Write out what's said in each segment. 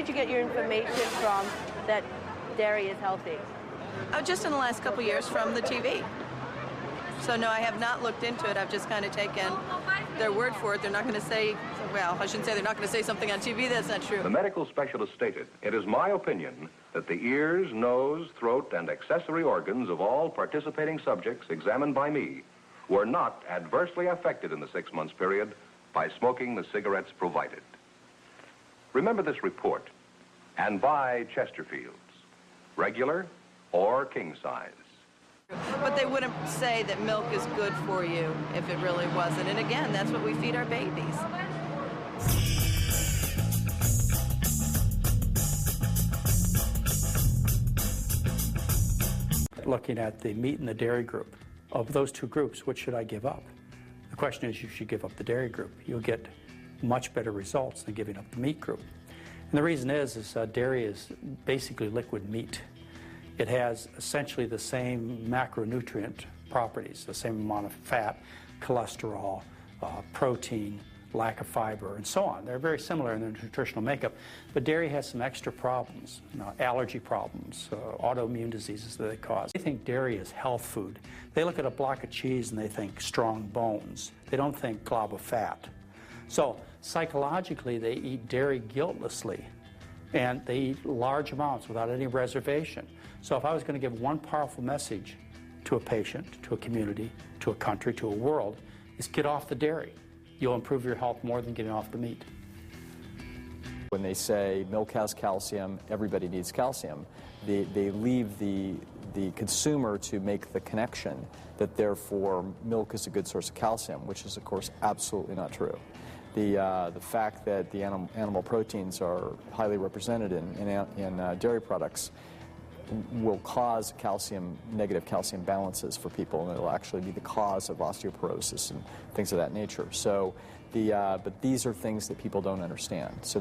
did you get your information from that dairy is healthy? Just in the last couple years from the TV. So no, I have not looked into it. I've just kind of taken their word for it. They're not going to say, well, I shouldn't say they're not going to say something on TV. That's not true. The medical specialist stated, "It is my opinion that the ears, nose, throat, and accessory organs of all participating subjects examined by me were not adversely affected in the 6 months period by smoking the cigarettes provided." Remember this report and buy Chesterfields, regular or king size. But they wouldn't say that milk is good for you if it really wasn't. And again, that's what we feed our babies. Looking at the meat and the dairy group, of those two groups, which should I give up? The question is, you should give up the dairy group. You'll get much better results than giving up the meat group. And the reason is dairy is basically liquid meat. It has essentially the same macronutrient properties, the same amount of fat, cholesterol, protein, lack of fiber, and so on. They're very similar in their nutritional makeup, but dairy has some extra problems, allergy problems, autoimmune diseases that they cause. They think dairy is health food. They look at a block of cheese and they think strong bones. They don't think glob of fat. So psychologically, they eat dairy guiltlessly, and they eat large amounts without any reservation. So if I was going to give one powerful message to a patient, to a community, to a country, to a world, is get off the dairy. You'll improve your health more than getting off the meat. When they say milk has calcium, everybody needs calcium, they leave the consumer to make the connection that therefore milk is a good source of calcium, which is of course absolutely not true. The fact that the animal proteins are highly represented in dairy products will cause negative calcium balances for people, and it'll actually be the cause of osteoporosis and things of that nature. So, but these are things that people don't understand. So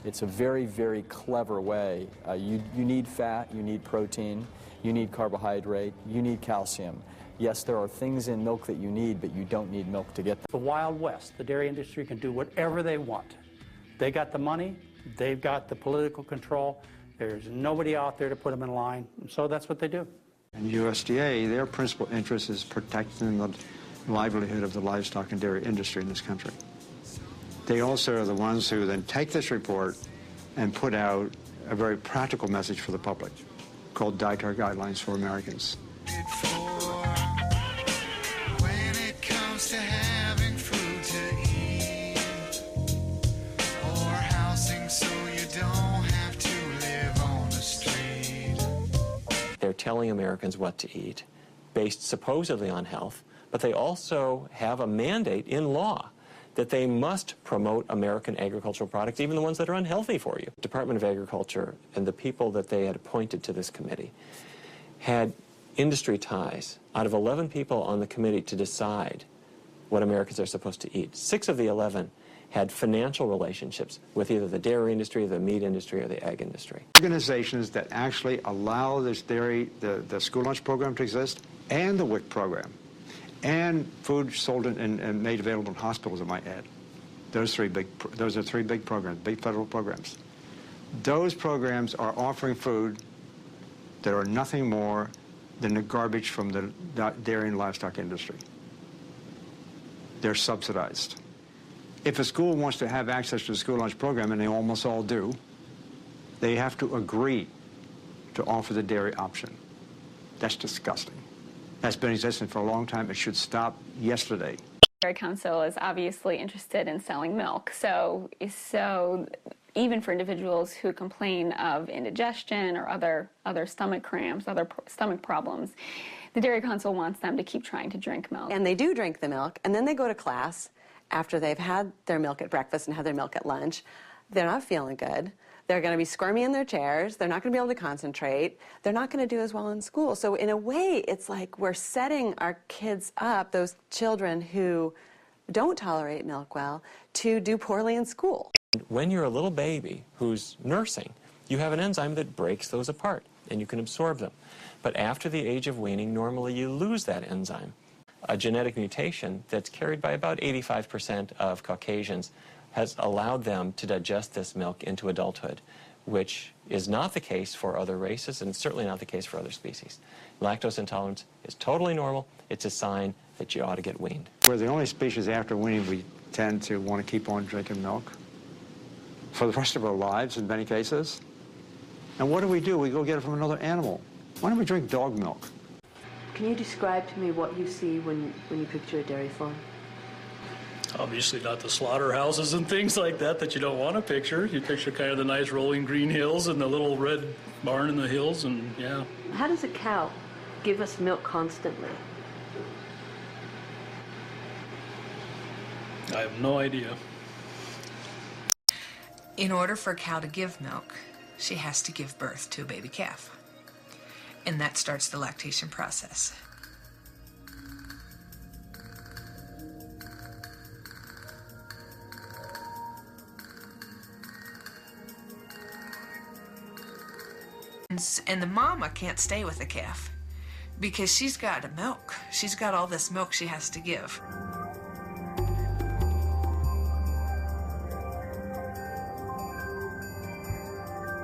it's a very, very clever way. You need fat, you need protein, you need carbohydrate, you need calcium. Yes, there are things in milk that you need, but you don't need milk to get them. The Wild West, the dairy industry can do whatever they want. They got the money, they've got the political control. There's nobody out there to put them in line, so that's what they do. And USDA, their principal interest is protecting the livelihood of the livestock and dairy industry in this country. They also are the ones who then take this report and put out a very practical message for the public called Dietary Guidelines for Americans. When it comes to having food to eat or housing so you don't have to live on the street. They're telling Americans what to eat, based supposedly on health, but they also have a mandate in law that they must promote American agricultural products, even the ones that are unhealthy for you. The Department of Agriculture and the people that they had appointed to this committee had industry ties. Out of 11 people on the committee to decide what Americans are supposed to eat, 6 of the 11 had financial relationships with either the dairy industry, the meat industry, or the ag industry. Organizations that actually allow this dairy, the school lunch program to exist, and the WIC program, and food sold and made available in hospitals, I might add. Those are three big programs, big federal programs. Those programs are offering food that are nothing more than the garbage from the dairy and livestock industry. They're subsidized. If a school wants to have access to the school lunch program, and they almost all do, they have to agree to offer the dairy option. That's disgusting. That's been existing for a long time. It should stop yesterday. The Dairy Council is obviously interested in selling milk. So even for individuals who complain of indigestion or other stomach cramps, other stomach problems, the Dairy Council wants them to keep trying to drink milk. And they do drink the milk, and then they go to class after they've had their milk at breakfast and had their milk at lunch. They're not feeling good. They're going to be squirmy in their chairs. They're not going to be able to concentrate. They're not going to do as well in school. So in a way, it's like we're setting our kids up, those children who don't tolerate milk well, to do poorly in school. When you're a little baby who's nursing, you have an enzyme that breaks those apart, and you can absorb them. But after the age of weaning, normally you lose that enzyme. A genetic mutation that's carried by about 85% of Caucasians has allowed them to digest this milk into adulthood, which is not the case for other races, and it's certainly not the case for other species. Lactose intolerance is totally normal. It's a sign that you ought to get weaned. We're the only species after weaning we tend to want to keep on drinking milk for the rest of our lives in many cases. And what do? We go get it from another animal. Why don't we drink dog milk? Can you describe to me what you see when you picture a dairy farm? Obviously not the slaughterhouses and things like that you don't want to picture. You picture kind of the nice rolling green hills and the little red barn in the hills, and yeah. How does a cow give us milk constantly? I have no idea. In order for a cow to give milk, she has to give birth to a baby calf. And that starts the lactation process. And the mama can't stay with the calf because she's got to milk. She's got all this milk she has to give.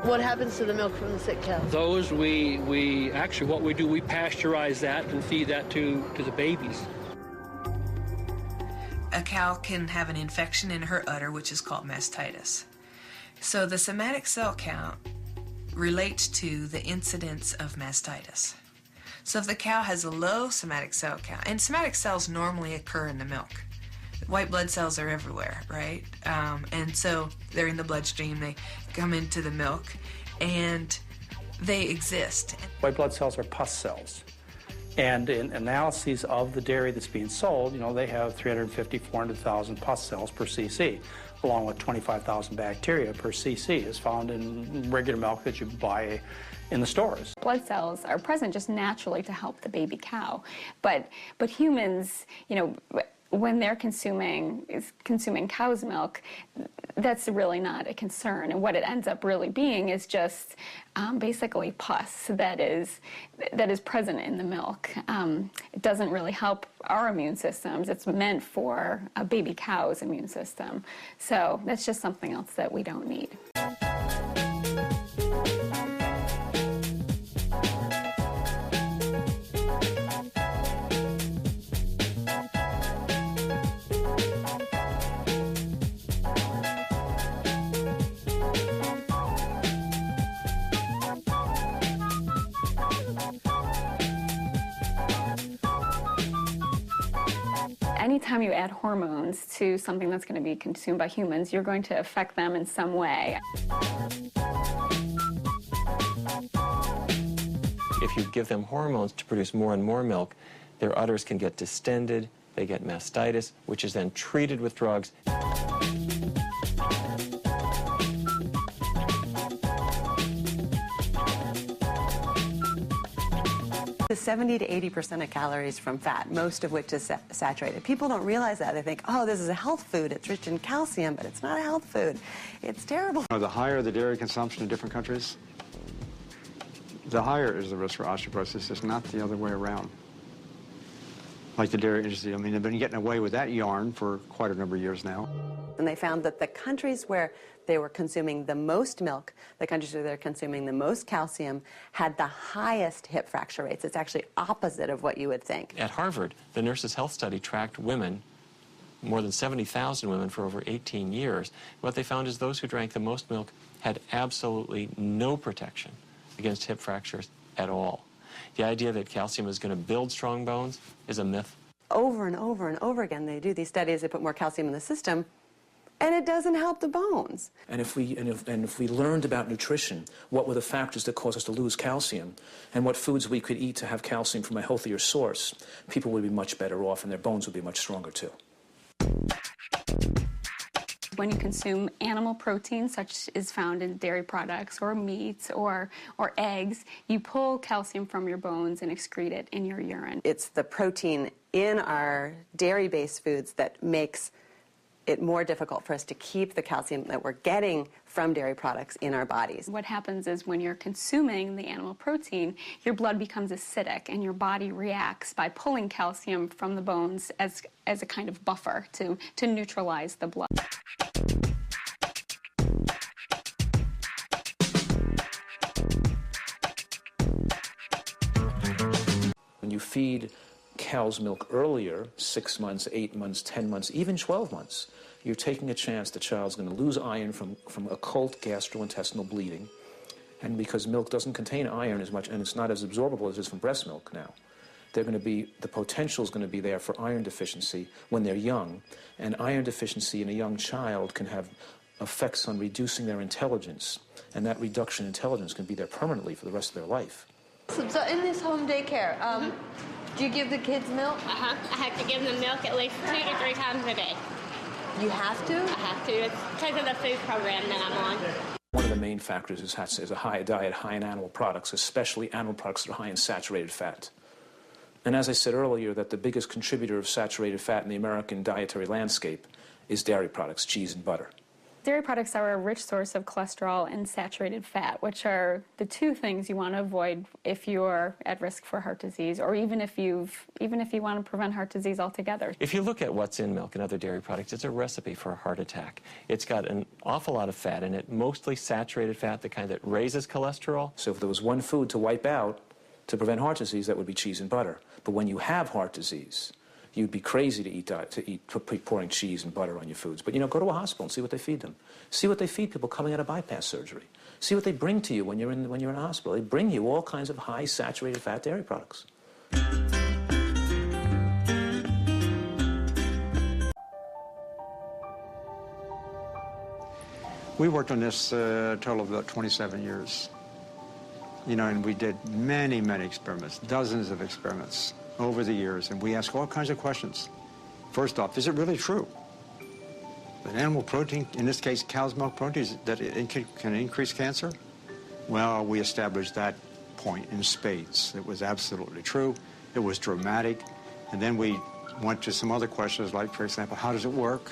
What happens to the milk from the sick cow? Those we actually, what we do, we pasteurize that and feed that to the babies. A cow can have an infection in her udder, which is called mastitis. So the somatic cell count relates to the incidence of mastitis. So if the cow has a low somatic cell count, and somatic cells normally occur in the milk. White blood cells are everywhere, right? And so they're in the bloodstream, they come into the milk, and they exist. White blood cells are pus cells. And in analyses of the dairy that's being sold, they have 350, 400,000 pus cells per cc, along with 25,000 bacteria per cc is found in regular milk that you buy in the stores. Blood cells are present just naturally to help the baby cow. But humans, when they're consuming cow's milk, that's really not a concern. And what it ends up really being is just basically pus that is present in the milk. It doesn't really help our immune systems. It's meant for a baby cow's immune system. So that's just something else that we don't need. Anytime you add hormones to something that's going to be consumed by humans, you're going to affect them in some way. If you give them hormones to produce more and more milk, their udders can get distended, they get mastitis, which is then treated with drugs. The 70 to 80% of calories from fat, most of which is saturated. People don't realize that. They think, oh, this is a health food. It's rich in calcium, but it's not a health food. It's terrible. The higher the dairy consumption in different countries, the higher is the risk for osteoporosis. It's not the other way around. Like the dairy industry, they've been getting away with that yarn for quite a number of years now. And they found that the countries where they were consuming the most milk, the countries where they're consuming the most calcium, had the highest hip fracture rates. It's actually opposite of what you would think. At Harvard, the Nurses' Health Study tracked women, more than 70,000 women for over 18 years. What they found is those who drank the most milk had absolutely no protection against hip fractures at all. The idea that calcium is going to build strong bones is a myth. Over and over and over again, they do these studies, they put more calcium in the system, and it doesn't help the bones. And if we learned about nutrition, what were the factors that cause us to lose calcium, and what foods we could eat to have calcium from a healthier source, people would be much better off, and their bones would be much stronger too. When you consume animal protein, such as found in dairy products or meats or eggs, you pull calcium from your bones and excrete it in your urine. It's the protein in our dairy-based foods that makes it more difficult for us to keep the calcium that we're getting from dairy products in our bodies. What happens is when you're consuming the animal protein, your blood becomes acidic and your body reacts by pulling calcium from the bones as a kind of buffer to neutralize the blood. When you feed cow's milk earlier, 6 months, 8 months, 10 months, even 12 months, you're taking a chance the child's going to lose iron from occult gastrointestinal bleeding. And because milk doesn't contain iron as much, and it's not as absorbable as it is from breast milk now, the potential is going to be there for iron deficiency when they're young. And iron deficiency in a young child can have effects on reducing their intelligence. And that reduction in intelligence can be there permanently for the rest of their life. So in this home daycare, do you give the kids milk? I have to give them milk at least 2 to 3 times a day. You have to? I have to. It's because of the food program that I'm on. One of the main factors is a high diet high in animal products, especially animal products that are high in saturated fat. And as I said earlier, that the biggest contributor of saturated fat in the American dietary landscape is dairy products, cheese and butter. Dairy products are a rich source of cholesterol and saturated fat, which are the two things you want to avoid if you're at risk for heart disease, or even if you want to prevent heart disease altogether. If you look at what's in milk and other dairy products, it's a recipe for a heart attack. It's got an awful lot of fat in it, mostly saturated fat, the kind that raises cholesterol. So if there was one food to wipe out to prevent heart disease, that would be cheese and butter. But when you have heart disease, you'd be crazy to eat pouring cheese and butter on your foods. But, go to a hospital and see what they feed them. See what they feed people coming out of bypass surgery. See what they bring to you when you're in a hospital. They bring you all kinds of high saturated fat dairy products. We worked on this a total of about 27 years. And we did many, many experiments, dozens of experiments over the years, and we ask all kinds of questions. First off, is it really true that animal protein, in this case cow's milk protein, that it can increase cancer? Well, we established that point in spades. It was absolutely true. It was dramatic. And then we went to some other questions, like, for example, how does it work?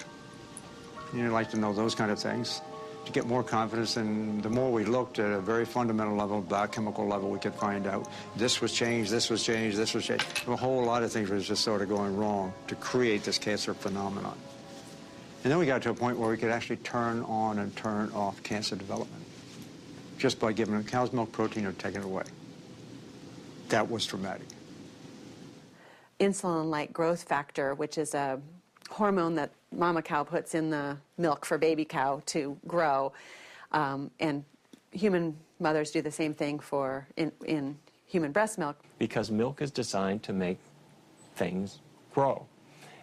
You'd like to know those kind of things to get more confidence. And the more we looked at a very fundamental level, biochemical level, we could find out this was changed, this was changed, this was changed. A whole lot of things was just sort of going wrong to create this cancer phenomenon. And then we got to a point where we could actually turn on and turn off cancer development just by giving a cow's milk protein or taking it away. That was dramatic. Insulin-like growth factor, which is a hormone that mama cow puts in the milk for baby cow to grow, and human mothers do the same thing in human breast milk. Because milk is designed to make things grow.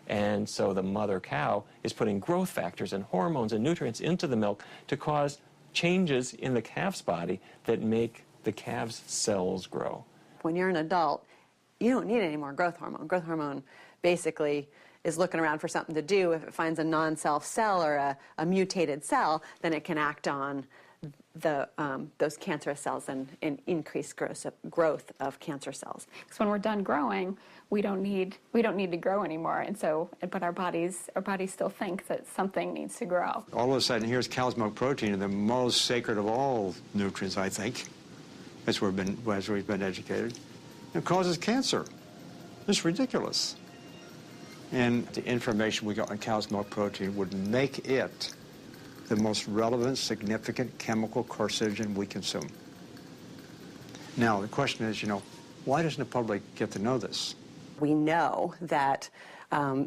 And so the mother cow is putting growth factors and hormones and nutrients into the milk to cause changes in the calf's body that make the calf's cells grow. When you're an adult, you don't need any more growth hormone. Growth hormone basically is looking around for something to do. If it finds a non-self cell or a mutated cell, then it can act on those cancerous cells and increase growth of cancer cells. Because when we're done growing, we don't need to grow anymore, and so but our bodies still think that something needs to grow. All of a sudden, here's cow's milk protein, the most sacred of all nutrients, I think, as we've been educated. It causes cancer. It's ridiculous. And the information we got on cow's milk protein would make it the most relevant, significant chemical carcinogen we consume. Now, the question is, why doesn't the public get to know this? We know that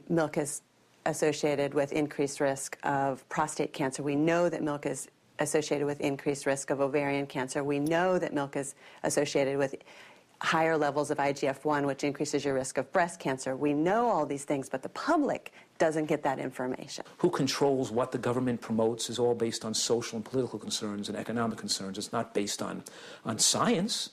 milk is associated with increased risk of prostate cancer. We know that milk is associated with increased risk of ovarian cancer. We know that milk is associated with higher levels of IGF-1, which increases your risk of breast cancer. We know all these things, but the public doesn't get that information. Who controls what the government promotes is all based on social and political concerns and economic concerns. It's not based on science.